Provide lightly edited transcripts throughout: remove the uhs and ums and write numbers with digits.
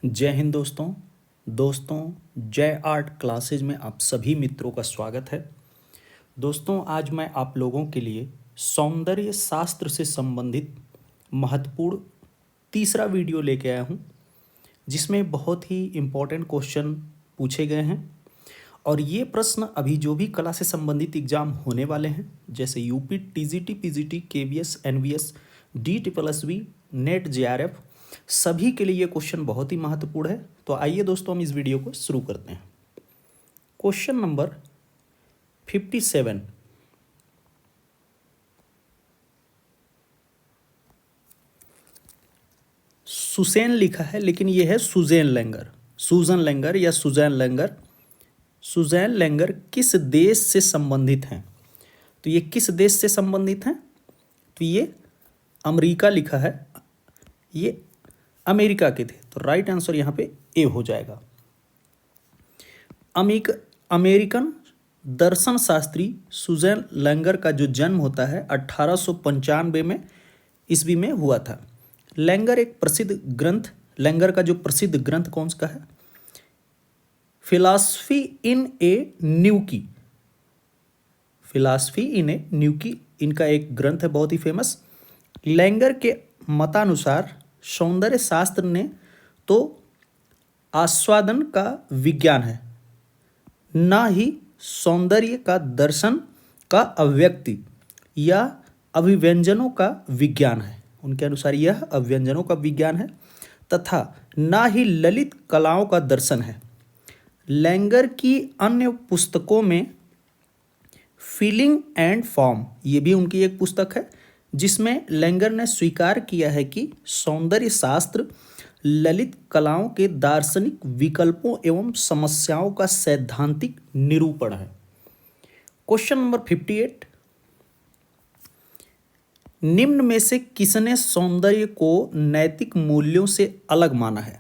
जय हिंद दोस्तों जय आर्ट क्लासेज में आप सभी मित्रों का स्वागत है। दोस्तों आज मैं आप लोगों के लिए सौंदर्य शास्त्र से संबंधित महत्वपूर्ण तीसरा वीडियो लेके आया हूँ, जिसमें बहुत ही इम्पोर्टेंट क्वेश्चन पूछे गए हैं। और ये प्रश्न अभी जो भी कला से संबंधित एग्जाम होने वाले हैं, जैसे UP, TGT, PGT, KVS, NVS, DSSB, NET, JRF, सभी के लिए ये क्वेश्चन बहुत ही महत्वपूर्ण है। तो आइए दोस्तों हम इस वीडियो को शुरू करते हैं। Question number 57। सुसेन लिखा है, लेकिन ये है सुजेन लेंगर, सूजन लेंगर या सुजैन लेंगर। सुजैन लेंगर किस देश से संबंधित हैं? तो ये किस देश से संबंधित हैं? तो ये अमेरिका लिखा है, ये अमेरिका के थे। तो राइट आंसर यहाँ पे ए हो जाएगा। अमेरिकन दर्शन शास्त्री सुजैन लेंगर का जो जन्म होता है 1895 में ईस्वी में हुआ था। लेंगर का जो प्रसिद्ध ग्रंथ कौन सा है? Philosophy in A न्यूकी। Philosophy in ए न्यूकी इनका एक ग्रंथ है, बहुत ही फेमस। लेंगर के मतानुसार सौंदर्य शास्त्र ने तो आस्वादन का विज्ञान है, ना ही सौंदर्य का दर्शन का अभिव्यक्ति या अभिव्यंजनों का विज्ञान है। उनके अनुसार यह अभिव्यंजनों का विज्ञान है तथा ना ही ललित कलाओं का दर्शन है। लेंगर की अन्य पुस्तकों में फीलिंग एंड फॉर्म, ये भी उनकी एक पुस्तक है, जिसमें लेंगर ने स्वीकार किया है कि सौंदर्य शास्त्र ललित कलाओं के दार्शनिक विकल्पों एवं समस्याओं का सैद्धांतिक निरूपण है। Question number 58। निम्न में से किसने सौंदर्य को नैतिक मूल्यों से अलग माना है?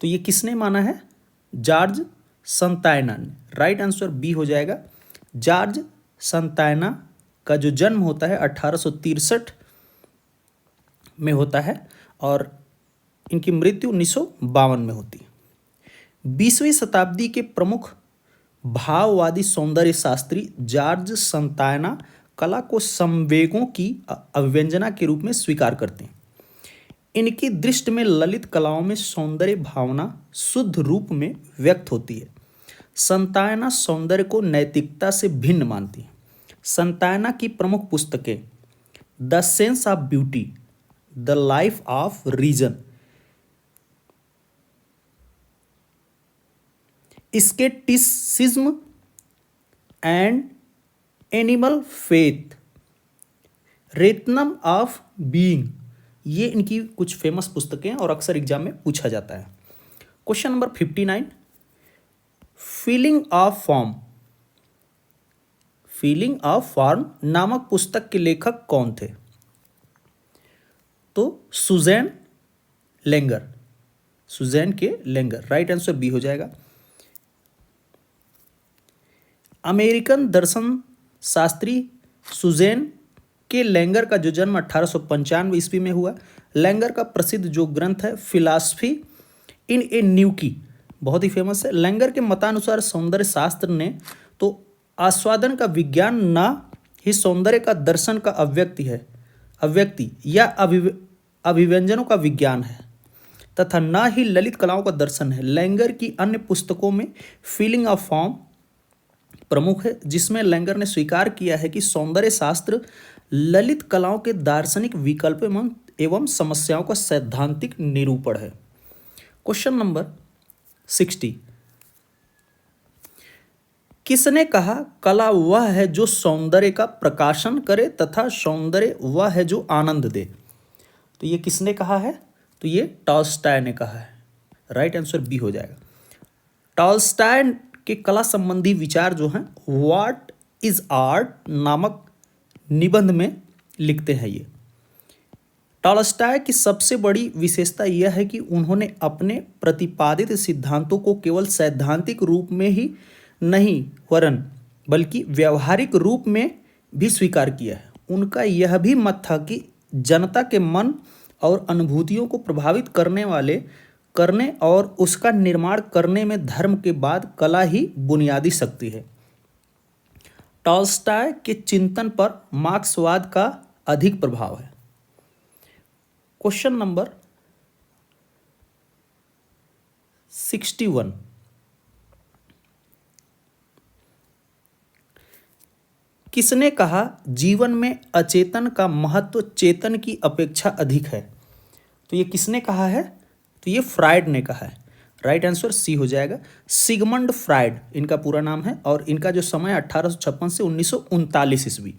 तो ये किसने माना है? जॉर्ज संतायना ने। राइट आंसर बी हो जाएगा। जॉर्ज संतायना का जो जन्म होता है 1863 में होता है और इनकी मृत्यु 1952 में होती है। 20वीं शताब्दी के प्रमुख भाववादी सौंदर्य शास्त्री जॉर्ज संतायना कला को संवेगों की अभिव्यंजना के रूप में स्वीकार करते हैं। इनकी दृष्टि में ललित कलाओं में सौंदर्य भावना शुद्ध रूप में व्यक्त होती है। संतायना सौंदर्य को नैतिकता से भिन्न मानती है। संतायना की प्रमुख पुस्तकें the sense of beauty, the life of reason, scepticism and animal faith, रेतनम ऑफ बीइंग, ये इनकी कुछ फेमस पुस्तकें हैं और अक्सर एग्जाम में पूछा जाता है। Question number 59। Feeling of form, feeling of form नामक पुस्तक के लेखक कौन थे? तो सुजैन लेंगर, सुजैन के लेंगर। राइट आंसर बी हो जाएगा। अमेरिकन दर्शन शास्त्री सुजैन के लेंगर का जो जन्म 1895 ईस्वी में हुआ। लेंगर का प्रसिद्ध जो ग्रंथ है फिलॉसफी इन ए न्यूकी, बहुत ही फेमस है। लेंगर के मतानुसार सौंदर्य शास्त्र ने तो आस्वादन का विज्ञान, ना ही सौंदर्य का दर्शन का अभिव्यक्ति या अभिव्यंजनों का विज्ञान है तथा ना ही ललित कलाओं का दर्शन है। लेंगर की अन्य पुस्तकों में फीलिंग ऑफ फॉर्म प्रमुख है, जिसमें लेंगर ने स्वीकार किया है कि सौंदर्य शास्त्र ललित कलाओं के दार्शनिक विकल्प एवं समस्याओं का सैद्धांतिक निरूपण है। Question number 60। किसने कहा कला वह है जो सौंदर्य का प्रकाशन करे तथा सौंदर्य वह है जो आनंद दे? तो ये किसने कहा है? तो ये टॉल्स्टॉय ने कहा है। राइट आंसर बी हो जाएगा। टॉल्स्टॉय के कला संबंधी विचार जो हैं व्हाट इज आर्ट नामक निबंध में लिखते हैं। ये टॉल्स्टॉय की सबसे बड़ी विशेषता यह है कि उन्होंने अपने प्रतिपादित सिद्धांतों को केवल सैद्धांतिक रूप में ही नहीं वरन बल्कि व्यवहारिक रूप में भी स्वीकार किया है। उनका यह भी मत था कि जनता के मन और अनुभूतियों को प्रभावित करने वाले करने और उसका निर्माण करने में धर्म के बाद कला ही बुनियादी शक्ति है। टॉल्स्टॉय के चिंतन पर मार्क्सवाद का अधिक प्रभाव है। क्वेश्चन नंबर 61, किसने कहा जीवन में अचेतन का महत्व चेतन की अपेक्षा अधिक है? तो ये किसने कहा है? तो ये फ्राइड ने कहा है। राइट आंसर सी हो जाएगा। सिगमंड फ्राइड इनका पूरा नाम है और इनका जो समय 1856 से 1939 ईस्वी।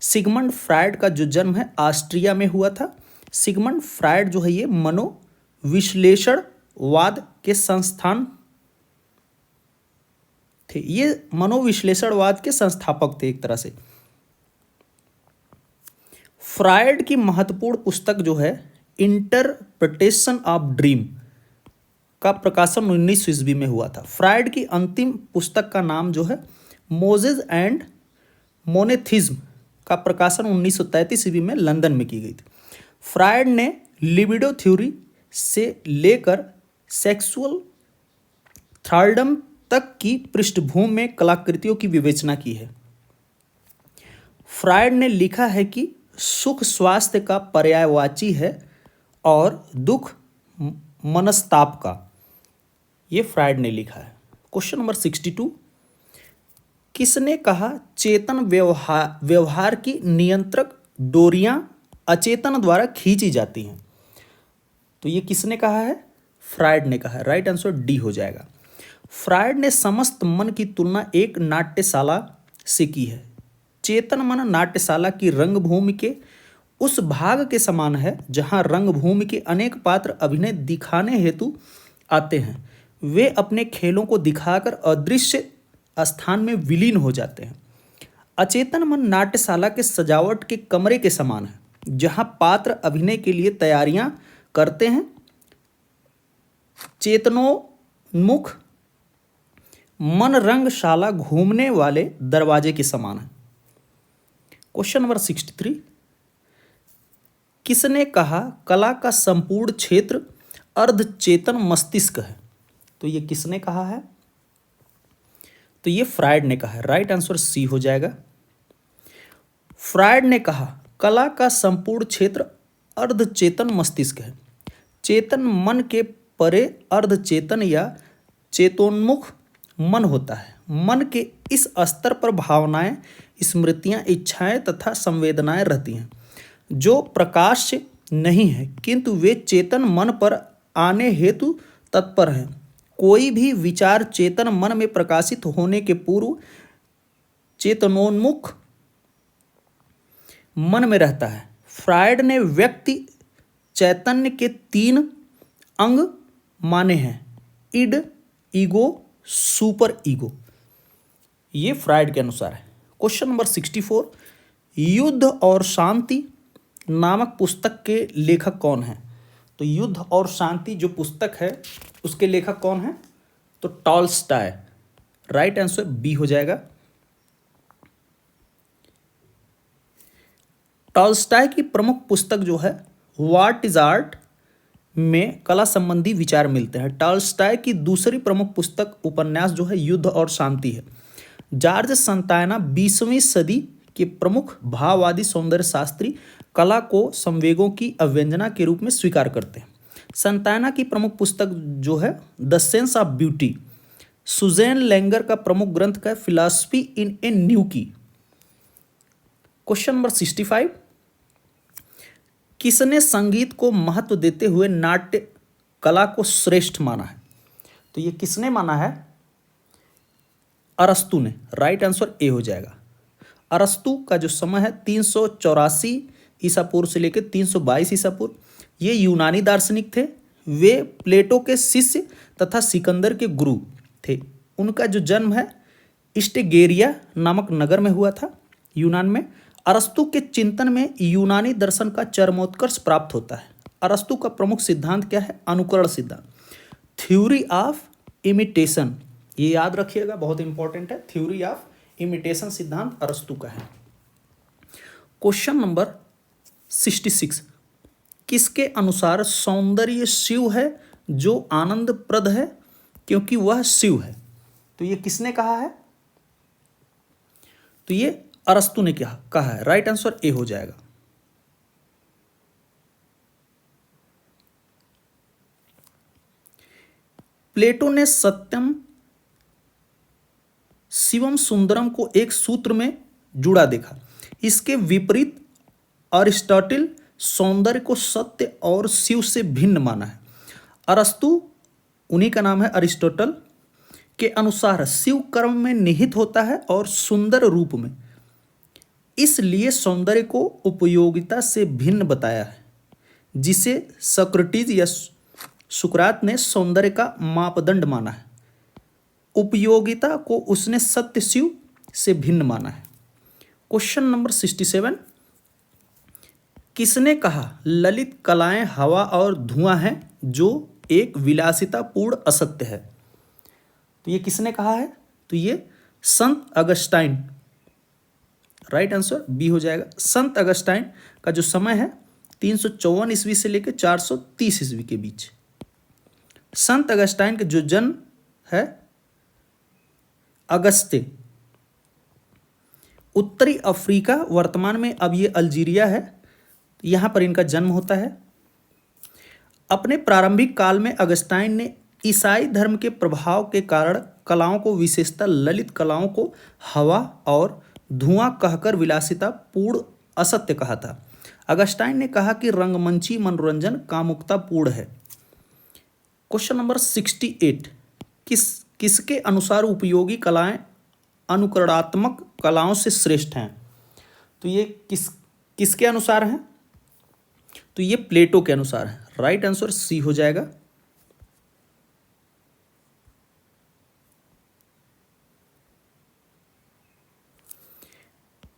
सिगमंड फ्राइड का जो जन्म है ऑस्ट्रिया में हुआ था। सिगमंड फ्राइड जो है ये मनोविश्लेषणवाद के संस्थान थे। ये मनोविश्लेषणवाद के संस्थापक थे एक तरह से। फ्राइड की महत्वपूर्ण पुस्तक जो है इंटरप्रिटेशन ऑफ ड्रीम का प्रकाशन 19 ईस्वी में हुआ था। फ्राइड की अंतिम पुस्तक का नाम जो है मोजेस एंड मोनेथिज्म का प्रकाशन 1933 ईस्वी में लंदन में की गई थी। फ्राइड ने लिबिडो थ्योरी से लेकर सेक्सुअल थ्राल्डम तक की पृष्ठभूमि में कलाकृतियों की विवेचना की है। फ्राइड ने लिखा है कि सुख स्वास्थ्य का पर्यायवाची है और दुख मनस्ताप का। ये फ्राइड ने लिखा है। क्वेश्चन नंबर 62, किसने कहा चेतन व्यवहार की नियंत्रक डोरियां अचेतन द्वारा खींची जाती हैं? तो ये किसने कहा है? फ्राइड ने कहा है। राइट आंसर डी हो जाएगा। फ्राइड ने समस्त मन की तुलना एक नाट्यशाला से की है। चेतन मन नाट्यशाला की रंगभूमि के उस भाग के समान है जहां रंगभूमि के अनेक पात्र अभिनय दिखाने हेतु आते हैं। वे अपने खेलों को दिखाकर अदृश्य स्थान में विलीन हो जाते हैं। अचेतन मन नाट्यशाला के सजावट के कमरे के समान है जहां पात्र अभिनय के लिए तैयारियां करते हैं। चेतनोन्मुख मन रंगशाला घूमने वाले दरवाजे के समान है। क्वेश्चन नंबर 63, किसने कहा कला का संपूर्ण क्षेत्र अर्धचेतन मस्तिष्क है? तो ये किसने कहा है? तो ये फ्राइड ने कहा है। राइट आंसर सी हो जाएगा। फ्राइड ने कहा कला का संपूर्ण क्षेत्र अर्धचेतन मस्तिष्क है। चेतन मन के परे अर्धचेतन या चेतोन्मुख मन होता है। मन के इस स्तर पर भावनाएं, स्मृतियां, इच्छाएं तथा संवेदनाएं रहती हैं जो प्रकाश्य नहीं है किंतु वे चेतन मन पर आने हेतु तत्पर हैं। कोई भी विचार चेतन मन में प्रकाशित होने के पूर्व चेतनोन्मुख मन में रहता है। फ्राइड ने व्यक्ति चैतन्य के 3 अंग माने हैं, इड, ईगो, सुपर ईगो। ये फ्राइड के अनुसार है। क्वेश्चन नंबर 64, युद्ध और शांति नामक पुस्तक के लेखक कौन है? तो युद्ध और शांति जो पुस्तक है उसके लेखक कौन है? तो टॉल्स्टॉय। राइट आंसर बी हो जाएगा। टॉल्स्टॉय की प्रमुख पुस्तक जो है व्हाट इज आर्ट में कला संबंधी विचार मिलते हैं। टॉल्स्टॉय की दूसरी प्रमुख पुस्तक उपन्यास जो है युद्ध और शांति है। जॉर्ज संतायना 20वीं सदी के प्रमुख भाववादी सौंदर्य शास्त्री कला को संवेगों की अव्यंजना के रूप में स्वीकार करते हैं। संतायना की प्रमुख पुस्तक जो है the sense of beauty. Susanne Langer का प्रमुख ग्रंथ का philosophy in a new key. Question number 65, किसने संगीत को महत्व देते हुए नाट्य कला को श्रेष्ठ माना है? तो ये किसने माना है? अरस्तु ने। राइट आंसर ए हो जाएगा। अरस्तु का जो समय है 384 ईसा पूर्व से लेकर 322 ईसा पूर्व। ये यूनानी दार्शनिक थे। वे प्लेटो के शिष्य तथा सिकंदर के गुरु थे। उनका जो जन्म है स्टेगेरिया नामक नगर में हुआ था यूनान में। अरस्तु के चिंतन में यूनानी दर्शन का चरमोत्कर्ष प्राप्त होता है। अरस्तु का प्रमुख सिद्धांत क्या है? अनुकरण सिद्धांत, थ्योरी ऑफ इमिटेशन। ये याद रखिएगा, बहुत इंपॉर्टेंट है। थ्योरी ऑफ इमिटेशन सिद्धांत अरस्तु का है। क्वेश्चन नंबर 66, किसके अनुसार सौंदर्य शिव है जो आनंदप्रद है क्योंकि वह शिव है। तो ये किसने कहा है? तो ये अरस्तु ने क्या कहा है। राइट आंसर ए हो जाएगा। प्लेटो ने सत्यम शिवम सुंदरम को एक सूत्र में जुड़ा देखा। इसके विपरीत अरिस्टोटल सौंदर्य को सत्य और शिव से भिन्न माना है। अरस्तु, उन्हीं का नाम है, अरिस्टोटल के अनुसार शिव कर्म में निहित होता है और सुंदर रूप में, इसलिए सौंदर्य को उपयोगिता से भिन्न बताया है, जिसे सोक्रेटिस या सुकरात ने सौंदर्य का मापदंड माना है। उपयोगिता को उसने सत्य शिव से भिन्न माना है। क्वेश्चन नंबर 67, किसने कहा ललित कलाएं हवा और धुआं हैं जो एक विलासितापूर्ण असत्य है? तो ये किसने कहा है? तो ये संत अगस्टाइन। राइट आंसर बी हो जाएगा। संत अगस्टाइन का जो समय है 354 ईस्वी से लेकर 430 ईस्वी के बीच। संत अगस्टाइन का जो जन्म है अगस्ते, उत्तरी अफ्रीका, वर्तमान में अब ये अल्जीरिया है, यहाँ पर इनका जन्म होता है। अपने प्रारंभिक काल में अगस्टाइन ने ईसाई धर्म के प्रभाव के कारण कलाओं को, विशेषतः ललित कलाओं को हवा और धुआं कहकर विलासिता पूर्ण असत्य कहा था। अगस्टाइन ने कहा कि रंगमंची मनोरंजन कामुकतापूर्ण है। क्वेश्चन नंबर 68, किसके अनुसार उपयोगी कलाएं अनुकरणात्मक कलाओं से श्रेष्ठ हैं? तो ये किसके अनुसार हैं? तो ये प्लेटो के अनुसार है। राइट आंसर सी हो जाएगा।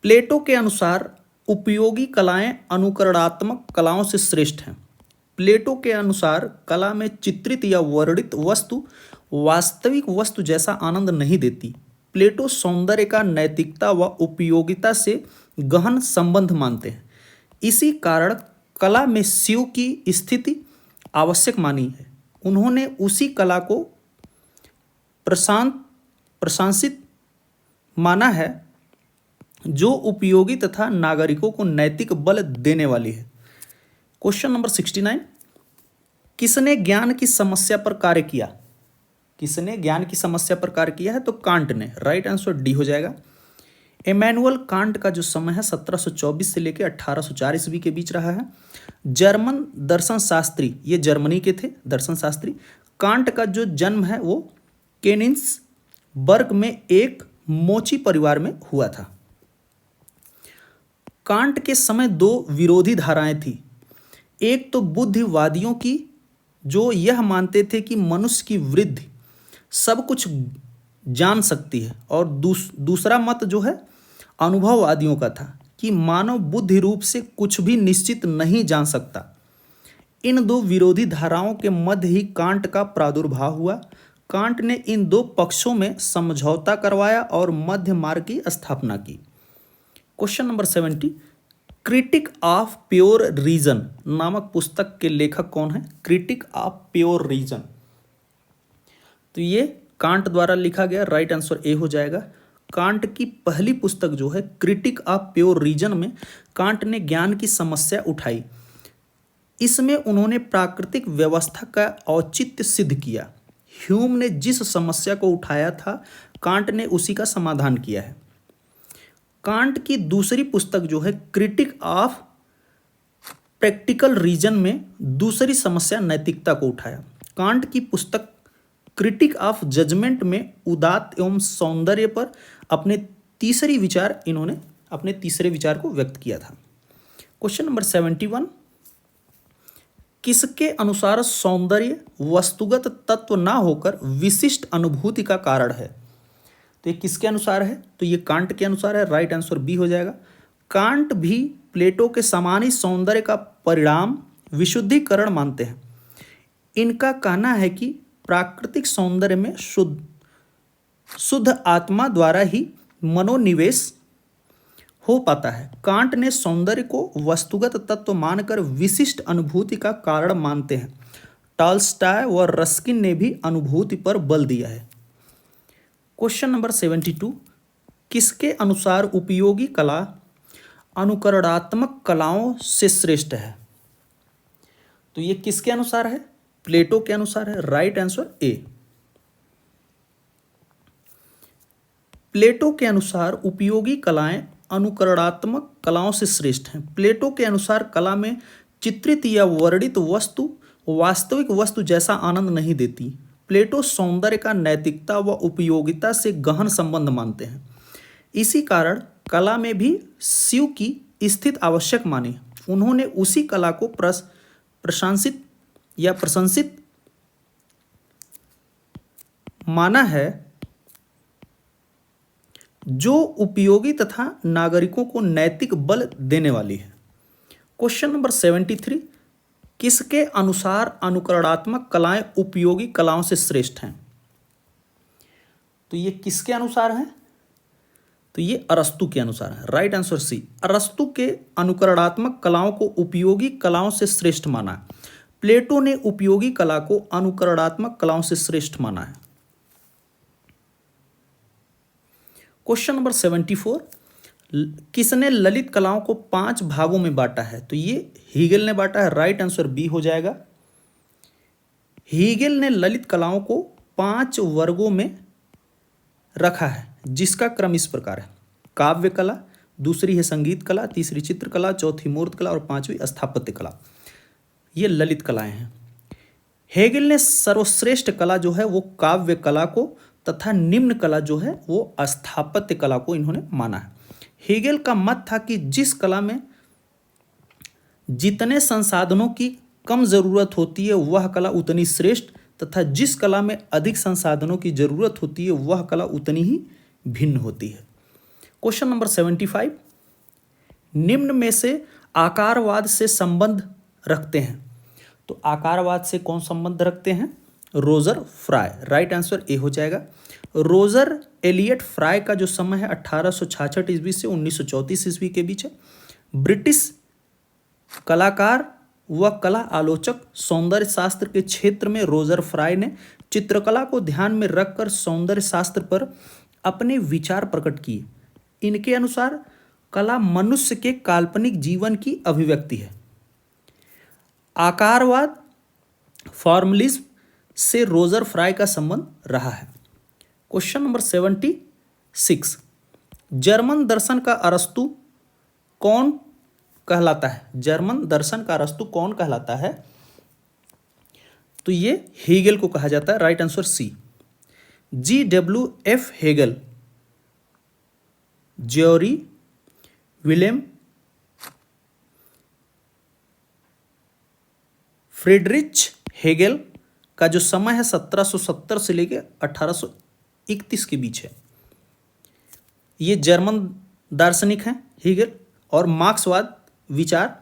प्लेटो के अनुसार उपयोगी कलाएं अनुकरणात्मक कलाओं से श्रेष्ठ हैं। प्लेटो के अनुसार कला में चित्रित या वर्णित वस्तु वास्तविक वस्तु जैसा आनंद नहीं देती। प्लेटो सौंदर्य का नैतिकता व उपयोगिता से गहन संबंध मानते हैं। इसी कारण कला में शिव की स्थिति आवश्यक मानी है। उन्होंने उसी कला को प्रशंसित माना है जो उपयोगी तथा नागरिकों को नैतिक बल देने वाली है। क्वेश्चन नंबर 69, किसने ज्ञान की समस्या पर कार्य किया? किसने ज्ञान की समस्या पर कार्य किया है? तो कांट ने। राइट आंसर डी हो जाएगा। इमैनुअल कांट का जो समय है 1724 से लेकर 1804 ईस्वी के बीच रहा है। जर्मन दर्शन शास्त्री, ये जर्मनी के थे दर्शन शास्त्री। कांट का जो जन्म है वो केनिन्सबर्ग में एक मोची परिवार में हुआ था। कांट के समय दो विरोधी धाराएं थी। एक तो बुद्धिवादियों की, जो यह मानते थे कि मनुष्य की वृद्धि सब कुछ जान सकती है, और दूसरा मत जो है अनुभववादियों का था कि मानव बुद्धि रूप से कुछ भी निश्चित नहीं जान सकता। इन दो विरोधी धाराओं के मध्य ही कांट का प्रादुर्भाव हुआ। कांट ने इन दो पक्षों में समझौता करवाया और मध्य मार्ग की स्थापना की। Question number 70, critique of pure reason नामक पुस्तक के लेखक कौन है? क्रिटिक ऑफ प्योर रीजन, तो ये कांट द्वारा लिखा गया। राइट आंसर ए हो जाएगा। कांट की पहली पुस्तक जो है क्रिटिक ऑफ प्योर रीजन में कांट ने ज्ञान की समस्या उठाई। इसमें उन्होंने प्राकृतिक व्यवस्था का औचित्य सिद्ध किया। ह्यूम ने जिस समस्या को उठाया था कांट ने उसी का समाधान किया है। कांट की दूसरी पुस्तक जो है क्रिटिक ऑफ प्रैक्टिकल रीजन में दूसरी समस्या नैतिकता को उठाया। कांट की पुस्तक क्रिटिक ऑफ जजमेंट में उदात्त एवं सौंदर्य पर अपने तीसरे विचार को व्यक्त किया था। क्वेश्चन नंबर 71, किसके अनुसार सौंदर्य वस्तुगत तत्व ना होकर विशिष्ट अनुभूति का कारण है? तो ये किसके अनुसार है? तो ये कांट के अनुसार है। राइट आंसर बी हो जाएगा। कांट भी प्लेटो के समान ही सौंदर्य का परिणाम विशुद्धिकरण मानते हैं। इनका कहना है कि प्राकृतिक सौंदर्य में शुद्ध आत्मा द्वारा ही मनोनिवेश हो पाता है। कांट ने सौंदर्य को वस्तुगत तत्व मानकर विशिष्ट अनुभूति का कारण मानते हैं। टॉल्स्टॉय व रस्किन ने भी अनुभूति पर बल दिया है। क्वेश्चन नंबर 72, किसके अनुसार उपयोगी कला अनुकरणात्मक कलाओं से श्रेष्ठ है? तो ये किसके अनुसार है? प्लेटो के अनुसार है। Right answer A. प्लेटो के अनुसार उपयोगी कलाएं अनुकरणात्मक कलाओं से श्रेष्ठ हैं। प्लेटो के अनुसार कला में चित्रित या वर्णित वस्तु वास्तविक वस्तु जैसा आनंद नहीं देती। प्लेटो सौंदर्य का नैतिकता व उपयोगिता से गहन संबंध मानते हैं। इसी कारण कला में भी शिव की स्थिति आवश्यक मानी। उन्होंने उसी कला को प्रशंसित माना है जो उपयोगी तथा नागरिकों को नैतिक बल देने वाली है। क्वेश्चन नंबर 73, किसके अनुसार अनुकरणात्मक कलाएं उपयोगी कलाओं से श्रेष्ठ हैं? तो ये किसके अनुसार है? तो ये अरस्तु के अनुसार है। Right answer C. अरस्तु के अनुकरणात्मक कलाओं को उपयोगी कलाओं से श्रेष्ठ माना है। प्लेटो ने उपयोगी कला को अनुकरणात्मक कलाओं से श्रेष्ठ माना है। क्वेश्चन नंबर 74, किसने ललित कलाओं को 5 भागों में बांटा है? तो ये हीगेल ने बांटा है। राइट आंसर बी हो जाएगा। हीगेल ने ललित कलाओं को 5 वर्गों में रखा है, जिसका क्रम इस प्रकार है: काव्य कला, दूसरी है संगीत कला, तीसरी चित्रकला, चौथी मूर्त कला और पांचवी स्थापत्य कला। ये ललित कलाएं हैं। हेगेल ने सर्वश्रेष्ठ कला जो है वो काव्य कला को तथा निम्न कला जो है वो स्थापत्य कला को इन्होंने माना है। हेगेल का मत था कि जिस कला में जितने संसाधनों की कम जरूरत होती है वह कला उतनी श्रेष्ठ, तथा जिस कला में अधिक संसाधनों की जरूरत होती है वह कला उतनी ही भिन्न होती है। क्वेश्चन नंबर 75, निम्न में से आकारवाद से संबंध रखते हैं। तो आकारवाद से कौन संबंध रखते हैं? Roger fry. Right answer A हो जाएगा। रोजर एलियट फ्राय का जो समय है 1866 ईस्वी से 1934 ईस्वी के बीच है। ब्रिटिश कलाकार व कला आलोचक सौंदर्य शास्त्र के क्षेत्र में रोजर फ्राय ने चित्रकला को ध्यान में रखकर सौंदर्य शास्त्र पर अपने विचार प्रकट किए। इनके अनुसार कला मनुष्य के काल्पनिक जीवन की अभिव्यक्ति है। आकारवाद फॉर्मलिज्म से रोजर फ्राय का संबंध रहा है। क्वेश्चन नंबर 76, जर्मन दर्शन का अरस्तु कौन कहलाता है? जर्मन दर्शन का अरस्तु कौन कहलाता है? तो ये हेगेल को कहा जाता है। Right answer C. GWF Hegel, Georg Wilhelm Friedrich Hegel का जो समय है 1770 से लेकर 1831 के बीच है। ये जर्मन दार्शनिक हैं हेगेल, और मार्क्सवाद विचार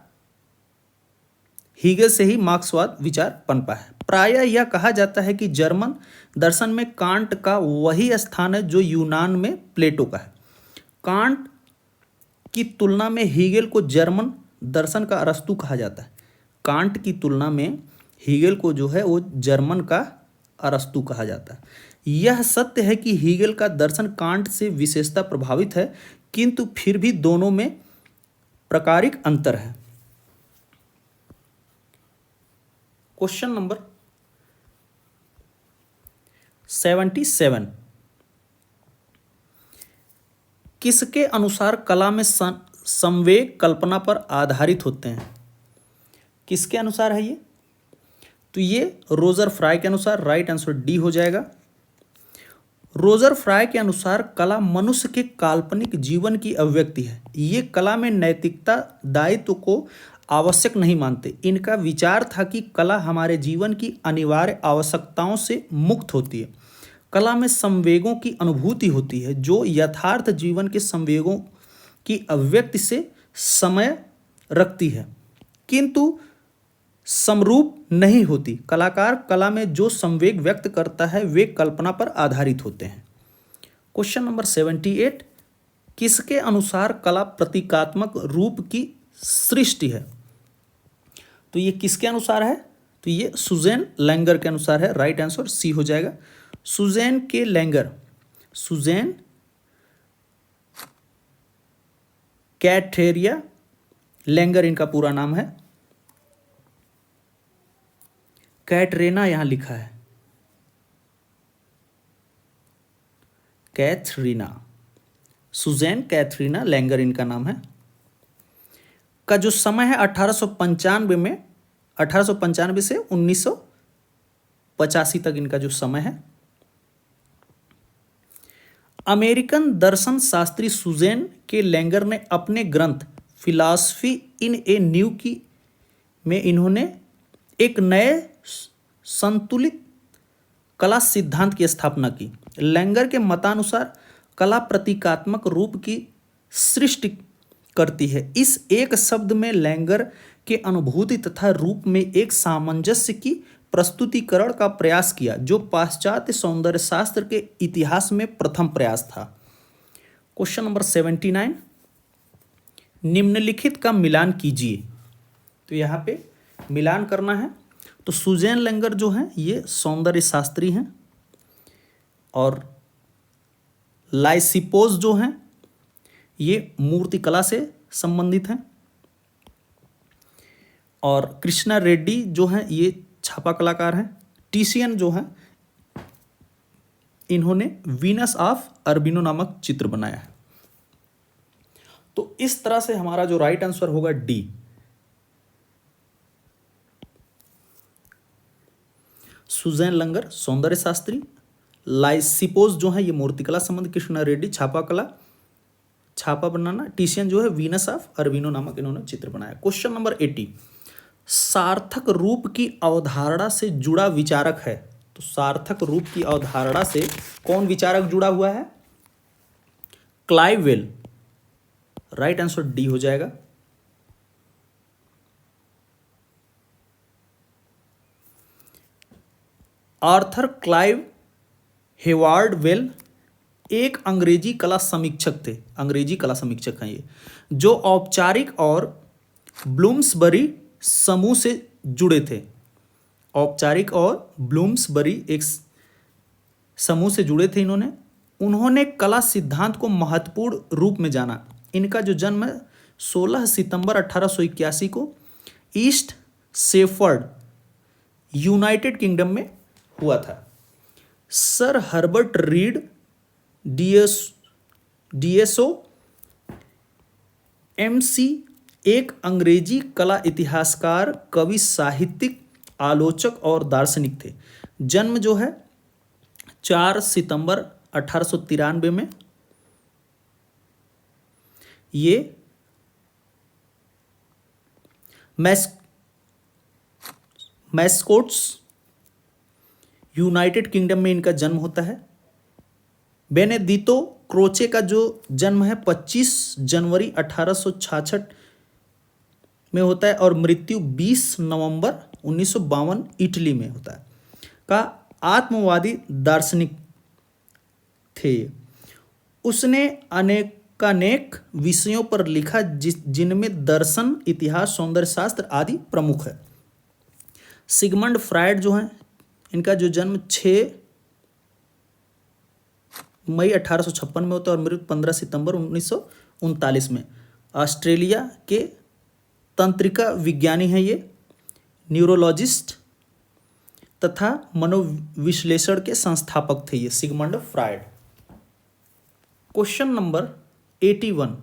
हेगेल से ही मार्क्सवाद विचार पनपा है। प्रायः यह कहा जाता है कि जर्मन दर्शन में कांट का वही स्थान है जो यूनान में प्लेटो का है। कांट की तुलना में हेगेल को जर्मन दर्शन का अरस्तु कहा जाता है। कांट की तुलना में हेगेल को जो है वो जर्मन का अरस्तु कहा जाता है। यह सत्य है कि हेगेल का दर्शन कांट से विशेषता प्रभावित है, किंतु फिर भी दोनों में प्रकारिक अंतर है। क्वेश्चन नंबर 77, किसके अनुसार कला में संवेग कल्पना पर आधारित होते हैं? किसके अनुसार है ये? तो ये रोजर फ्राय के अनुसार। राइट आंसर डी हो जाएगा। रोजर फ्राय के अनुसार कला मनुष्य के काल्पनिक जीवन की अभिव्यक्ति है। ये कला में नैतिकता दायित्व को आवश्यक नहीं मानते। इनका विचार था कि कला हमारे जीवन की अनिवार्य आवश्यकताओं से मुक्त होती है। कला में संवेगों की अनुभूति होती है जो यथार्थ जीवन के संवेगों की अभिव्यक्ति से समय रखती है, किंतु समरूप नहीं होती। कलाकार कला में जो संवेग व्यक्त करता है वे कल्पना पर आधारित होते हैं। क्वेश्चन नंबर 78, किसके अनुसार कला प्रतीकात्मक रूप की सृष्टि है? तो ये किसके अनुसार है? तो तो ये सुजैन लैंगर के अनुसार है, राइट आंसर सी हो जाएगा। सुजैन के लैंगर, सुजैन कैथेरिया लैंगर इनका पूरा नाम है। कैटरीना यहां लिखा है, कैथरीना, सुजैन कैथरीना लैंगर इनका नाम है। का जो समय है 1895 में, 1895 से 1985 तक इनका जो समय है। अमेरिकन दर्शन शास्त्री सुजैन के लैंगर ने अपने ग्रंथ फिलॉसफी इन ए न्यू की में इन्होंने एक नए संतुलित कला सिद्धांत की स्थापना की। लैंगर के मतानुसार कला प्रतीकात्मक रूप की सृष्टि करती है। इस एक शब्द में लैंगर के अनुभूति तथा रूप में एक सामंजस्य की प्रस्तुतिकरण का प्रयास किया, जो पाश्चात्य सौंदर्य शास्त्र के इतिहास में प्रथम प्रयास था। क्वेश्चन नंबर 79, निम्नलिखित का मिलान कीजिए। तो यहाँ पे मिलान करना है। तो सुजैन लैंगर जो हैं ये सौंदर्य शास्त्री हैं, और लाइसिपोस जो हैं ये मूर्तिकला से संबंधित हैं, और कृष्णा रेड्डी जो हैं ये छापा कलाकार हैं। टिशियन जो हैं इन्होंने वीनस ऑफ अर्बिनो नामक चित्र बनाया है। तो इस तरह से हमारा जो राइट आंसर होगा डी। सुजैन लैंगर सौंदर्य शास्त्री, लाइसिपोस जो है ये मूर्तिकला संबंधी, कृष्णा रेड्डी छापा कला, छापा बनाना, टिशियन जो है वीनस ऑफ अर्बिनो नामक इन्होंने चित्र बनाया। क्वेश्चन नंबर 80, सार्थक रूप की अवधारणा से जुड़ा विचारक है। तो सार्थक रूप की अवधारणा से कौन विचारक जुड़ा हुआ है? Clive well, right answer D हो जाएगा। आर्थर क्लाइव हेवार्ड वेल एक अंग्रेजी कला समीक्षक थे, अंग्रेजी कला समीक्षक हैं ये, जो औपचारिक और ब्लूम्सबरी समूह से जुड़े थे। औपचारिक और ब्लूम्सबरी एक समूह से जुड़े थे उन्होंने कला सिद्धांत को महत्वपूर्ण रूप में जाना। इनका जो जन्म है 16 सितंबर 1881 को ईस्ट शेफर्ड, यूनाइटेड किंगडम में हुआ था। Sir Herbert read DSO MC एक अंग्रेजी कला इतिहासकार, कवि, साहित्यिक, आलोचक और दार्शनिक थे। जन्म जो है 4 सितंबर 1893 में। ये मैस्कोट्स, यूनाइटेड किंगडम में इनका जन्म होता है। बेनेडितो क्रोचे का जो जन्म है 25 जनवरी 1866 में होता है, और मृत्यु 20 नवंबर 1952 इटली में होता है। का आत्मवादी दार्शनिक थे। उसने अनेक विषयों पर लिखा जिनमें दर्शन, इतिहास, सौंदर्य शास्त्र आदि प्रमुख है। सिगमंड फ्रायड जो हैं इनका जो जन्म 6 मई 1856 में होता है और मृत्यु 15 सितंबर 1939 में। ऑस्ट्रेलिया के तंत्रिका विज्ञानी हैं ये, न्यूरोलॉजिस्ट तथा मनोविश्लेषण के संस्थापक थे ये सिगमंड फ्रायड। क्वेश्चन नंबर 81,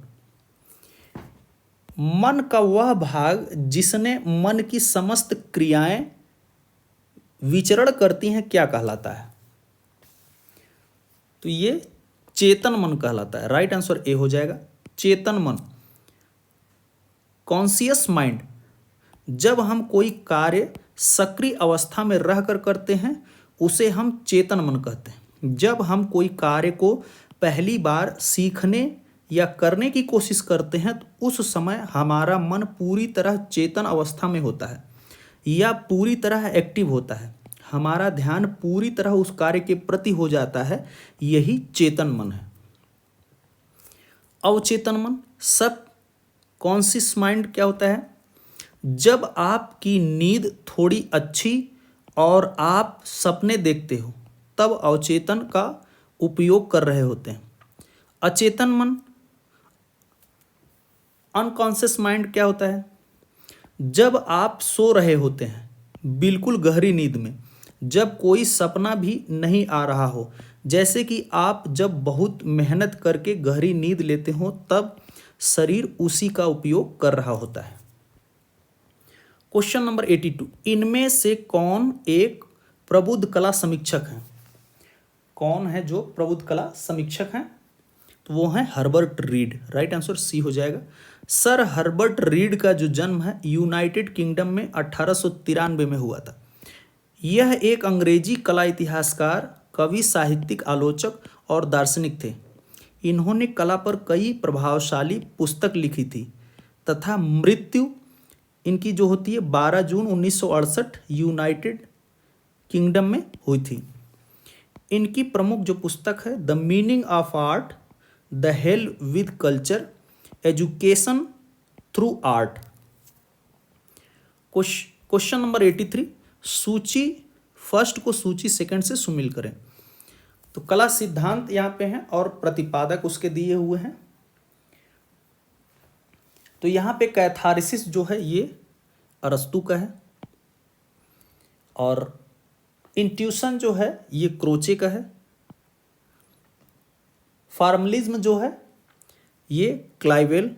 मन का वह भाग जिसने मन की समस्त क्रियाएं विचरण करती हैं क्या कहलाता है? तो ये चेतन मन कहलाता है, राइट आंसर ए हो जाएगा। चेतन मन, कॉन्शियस माइंड। जब हम कोई कार्य सक्रिय अवस्था में रहकर करते हैं उसे हम चेतन मन कहते हैं। जब हम कोई कार्य को पहली बार सीखने या करने की कोशिश करते हैं तो उस समय हमारा मन पूरी तरह चेतन अवस्था में होता है या पूरी तरह एक्टिव होता है। हमारा ध्यान पूरी तरह उस कार्य के प्रति हो जाता है, यही चेतन मन है। अवचेतन मन, सब कॉन्शियस माइंड क्या होता है? जब आपकी नींद थोड़ी अच्छी और आप सपने देखते हो तब अवचेतन का उपयोग कर रहे होते हैं। अचेतन मन, अनकॉन्शियस माइंड क्या होता है? जब आप सो रहे होते हैं बिल्कुल गहरी नींद में, जब कोई सपना भी नहीं आ रहा हो, जैसे कि आप जब बहुत मेहनत करके गहरी नींद लेते हो तब शरीर उसी का उपयोग कर रहा होता है। क्वेश्चन नंबर 82, इनमें से कौन एक प्रबुद्ध कला समीक्षक है? कौन है जो प्रबुद्ध कला समीक्षक हैं? तो वो हैं Herbert Read. Right answer C हो जाएगा। सर हर्बर्ट रीड का जो जन्म है यूनाइटेड किंगडम में 1893 में हुआ था। यह एक अंग्रेजी कला इतिहासकार, कवि, साहित्यिक आलोचक और दार्शनिक थे। इन्होंने कला पर कई प्रभावशाली पुस्तक लिखी थी तथा मृत्यु इनकी जो होती है 12 जून 1968 यूनाइटेड किंगडम में हुई थी। इनकी प्रमुख जो पुस्तक है the meaning of art, the hell with culture, education through art. Question number 83, सूची फर्स्ट को सूची सेकंड से सुमिल करें। तो कला सिद्धांत यहाँ पे हैं और प्रतिपादक उसके दिए हुए हैं। तो यहाँ पे कैथारिसिस जो है ये अरस्तू का है और इंट्यूशन जो है ये क्रोचे का है। फॉर्मलिज्म जो है ये क्लाइवेल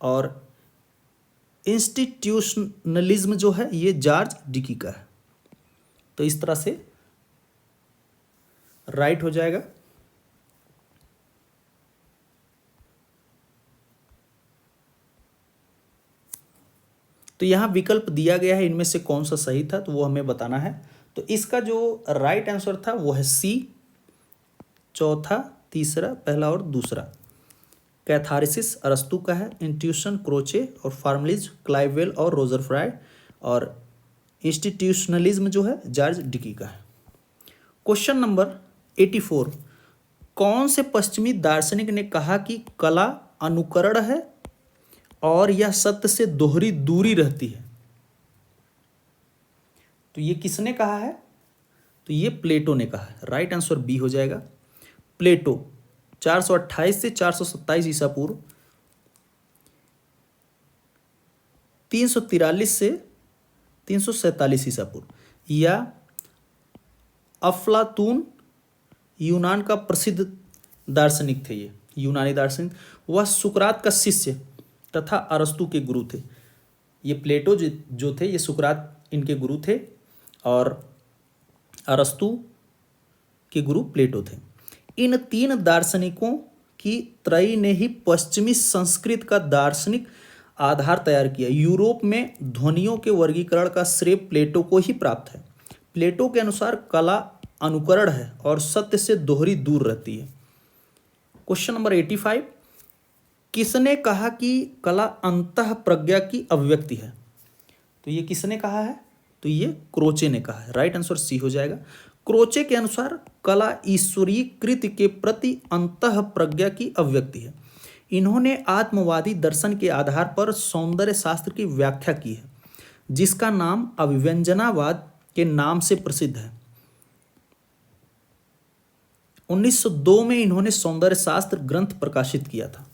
और इंस्टीट्यूशनलिज्म जो है ये जॉर्ज डिकी का है। तो इस तरह से राइट हो जाएगा। तो यहाँ विकल्प दिया गया है, इनमें से कौन सा सही था तो वो हमें बताना है। तो इसका जो राइट आंसर था वो है सी, चौथा, तीसरा, पहला और दूसरा। कैथारिसिस अरस्तू का है, इंट्यूशन क्रोचे और फॉर्मलिज्म क्लाइवेल और रोजर फ्राई और इंस्टीट्यूशनलिज्म जो है जॉर्ज डिकी का है। क्वेश्चन नंबर 84, कौन से पश्चिमी दार्शनिक ने कहा कि कला अनुकरण है और यह सत्य से दोहरी दूरी रहती है? तो ये किसने कहा है? तो ये प्लेटो ने कहा है। राइट आंसर बी हो जाएगा। प्लेटो 428 से 427 ईसा पूर्व, 343 से 347 ईसा पूर्व, या अफलातून यूनान का प्रसिद्ध दार्शनिक थे। ये यूनानी दार्शनिक, वह सुकरात का शिष्य तथा अरस्तु के गुरु थे। ये प्लेटो जो थे ये सुकरात इनके गुरु थे और अरस्तु के गुरु प्लेटो थे। इन तीन दार्शनिकों की त्रयी ने ही पश्चिमी संस्कृत का दार्शनिक आधार तैयार किया। यूरोप में ध्वनियों के वर्गीकरण का श्रेय प्लेटो को ही प्राप्त है। प्लेटो के अनुसार कला अनुकरण है और सत्य से दोहरी दूर रहती है। क्वेश्चन नंबर 85, किसने कहा कि कला अंतः प्रज्ञा की अभिव्यक्ति है? तो ये किसने कहा है? तो ये क्रोचे ने कहा है। राइट आंसर सी हो जाएगा। क्रोचे के अनुसार कला ईश्वरीय कृत्य के प्रति अंतः प्रज्ञा की अभिव्यक्ति है। इन्होंने आत्मवादी दर्शन के आधार पर सौंदर्य शास्त्र की व्याख्या की है, जिसका नाम अभिव्यंजनावाद के नाम से प्रसिद्ध है। 1902 में इन्होंने सौंदर्य शास्त्र ग्रंथ प्रकाशित किया था।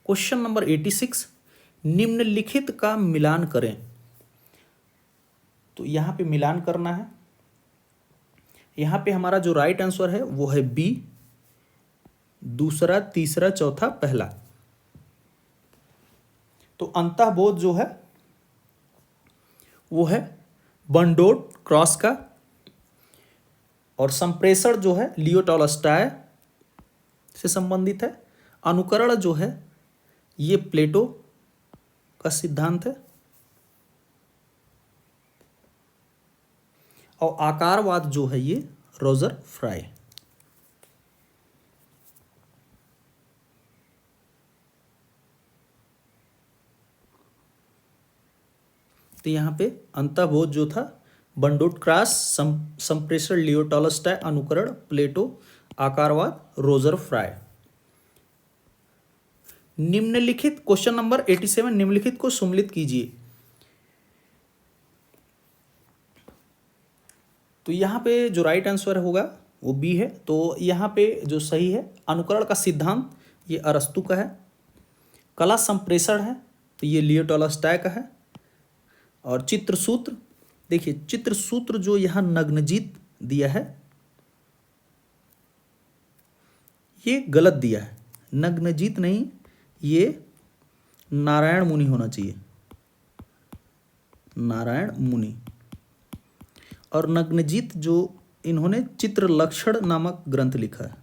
क्वेश्चन नंबर 86, निम्नलिखित का मिलान करें। तो यहां पे मिलान करना है। यहां पे हमारा जो राइट आंसर है वो है बी, दूसरा, तीसरा, चौथा, पहला। तो अंतःबोध जो है वो है बर्नार्ड क्रॉस का और संप्रेषण जो है लियो टॉलस्टॉय से संबंधित है। अनुकरण जो है ये प्लेटो का सिद्धांत है और आकारवाद जो है ये रोजर फ्राई। तो यहाँ पे अंतःबोध जो था बर्नार्ड क्रॉस, संप्रेषण लियो टॉलस्टॉय, अनुकरण प्लेटो, आकारवाद रोजर फ्राई। निम्नलिखित क्वेश्चन नंबर 87, निम्नलिखित को सम्मिलित कीजिए। तो यहाँ पे जो राइट आंसर होगा वो बी है। तो यहाँ पे जो सही है, अनुकरण का सिद्धांत ये अरस्तु का है। कला संप्रेषण है तो ये लियो टॉलस्टॉय का है। और चित्रसूत्र, देखिए चित्रसूत्र जो यहाँ नग्नजीत दिया है ये गलत दिया है, नग्नजीत नहीं, ये नारायण मुनि होना चाहिए, नारायण मुनि। और नग्नजीत जो इन्होंने चित्रलक्षण नामक ग्रंथ लिखा है,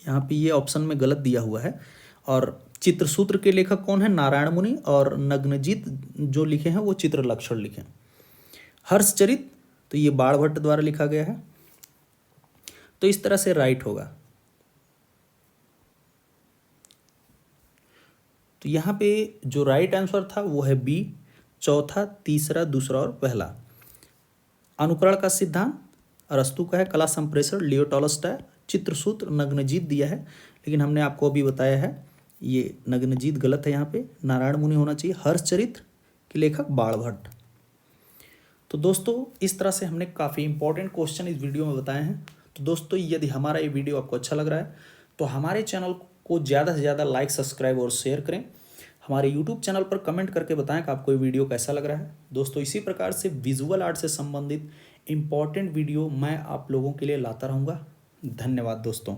यहाँ पे ये ऑप्शन में गलत दिया हुआ है। और चित्रसूत्र के लेखक कौन है, नारायण मुनि। और नग्नजीत जो लिखे हैं वो चित्रलक्षण लिखे हैं। हर्षचरित तो ये बाणभट्ट द्वारा लिखा गया है। तो इस तरह से राइट होगा। तो यहाँ पे जो राइट आंसर था वो है बी, चौथा, तीसरा, दूसरा और पहला। अनुकरण का सिद्धांत अरस्तु का है। कला संप्रेषण लियो टॉलस्टॉय। चित्रसूत्र नग्नजीत दिया है, लेकिन हमने आपको अभी बताया है ये नग्नजीत गलत है, यहाँ पे नारायण मुनि होना चाहिए। हर्षचरित्र के लेखक बाणभट्ट। तो दोस्तों इस तरह से हमने काफ़ी इंपॉर्टेंट क्वेश्चन इस वीडियो में बताए हैं। तो दोस्तों यदि हमारा ये वीडियो आपको अच्छा लग रहा है तो हमारे चैनल को ज़्यादा से ज़्यादा लाइक, सब्सक्राइब और शेयर करें। हमारे यूट्यूब चैनल पर कमेंट करके बताएं कि आपको ये वीडियो कैसा लग रहा है। दोस्तों इसी प्रकार से विजुअल आर्ट से संबंधित इंपॉर्टेंट वीडियो मैं आप लोगों के लिए लाता रहूँगा। धन्यवाद दोस्तों।